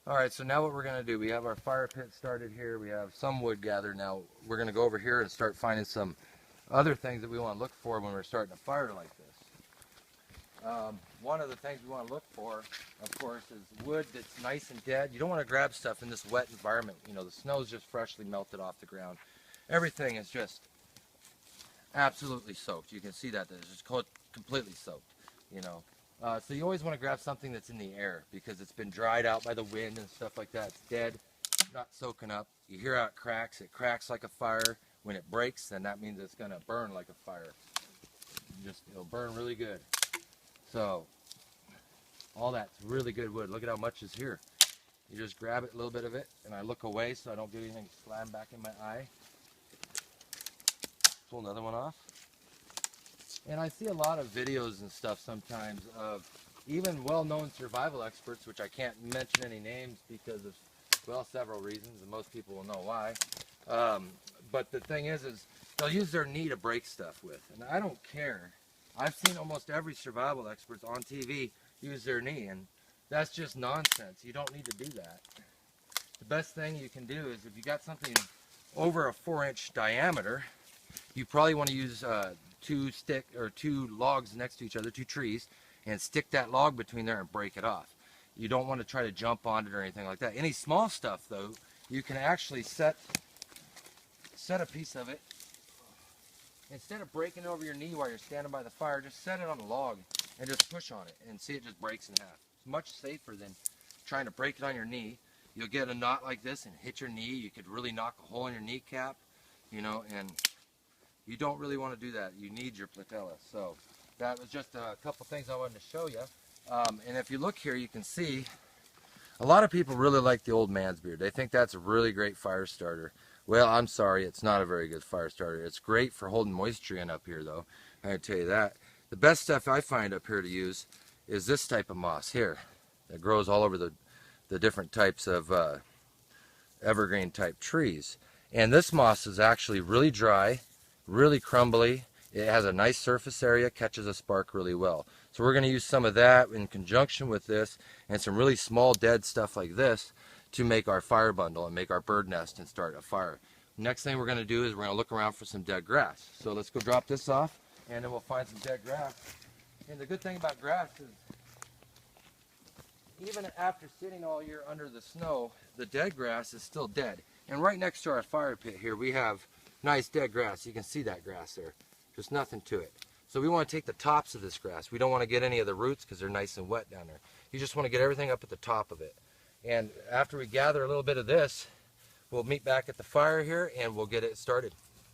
Alright, so now what we're going to do, we have our fire pit started here, we have some wood gathered. Now we're going to go over here and start finding some other things that we want to look for when we're starting a fire like this. One of the things we want to look for, of course, is wood that's nice and dead. You don't want to grab stuff in this wet environment. You know, the snow's just freshly melted off the ground. Everything is just absolutely soaked. You can see that it's just completely soaked, you know. So you always want to grab something that's in the air because it's been dried out by the wind and stuff like that. It's dead, not soaking up. You hear how it cracks like a fire. When it breaks, then that means it's going to burn like a fire. It'll burn really good. So all that's really good wood. Look at how much is here. You just grab it, a little bit of it, and I look away so I don't get anything slammed back in my eye. Pull another one off. And I see a lot of videos and stuff sometimes of even well-known survival experts, which I can't mention any names because of, well, several reasons, and most people will know why. But the thing is they'll use their knee to break stuff with, and I don't care. I've seen almost every survival expert on TV use their knee, and that's just nonsense. You don't need to do that. The best thing you can do is if you got something over a 4-inch diameter, you probably want to use two logs next to each other, two trees, and stick that log between there and break it off. You don't want to try to jump on it or anything like that. Any small stuff though, you can actually set a piece of it. Instead of breaking it over your knee while you're standing by the fire, just set it on a log and just push on it and see it just breaks in half. It's much safer than trying to break it on your knee. You'll get a knot like this and hit your knee. You could really knock a hole in your kneecap, you know, and you don't really want to do that. You need your patella. So that was just a couple things I wanted to show you. And if you look here, you can see a lot of people really like the old man's beard. They think that's a really great fire starter. Well, I'm sorry, it's not a very good fire starter. It's great for holding moisture in up here, though. I can tell you that. The best stuff I find up here to use is this type of moss here that grows all over the different types of evergreen type trees. And this moss is actually really dry, really crumbly. It has a nice surface area, catches a spark really well. So we're going to use some of that in conjunction with this and some really small dead stuff like this to make our fire bundle and make our bird nest and start a fire. Next thing we're going to do is we're going to look around for some dead grass. So let's go drop this off and then we'll find some dead grass. And the good thing about grass is even after sitting all year under the snow, the dead grass is still dead. And right next to our fire pit here we have nice dead grass. You can see that grass there. There's nothing to it. So we want to take the tops of this grass. We don't want to get any of the roots because they're nice and wet down there. You just want to get everything up at the top of it. And after we gather a little bit of this, we'll meet back at the fire here and we'll get it started.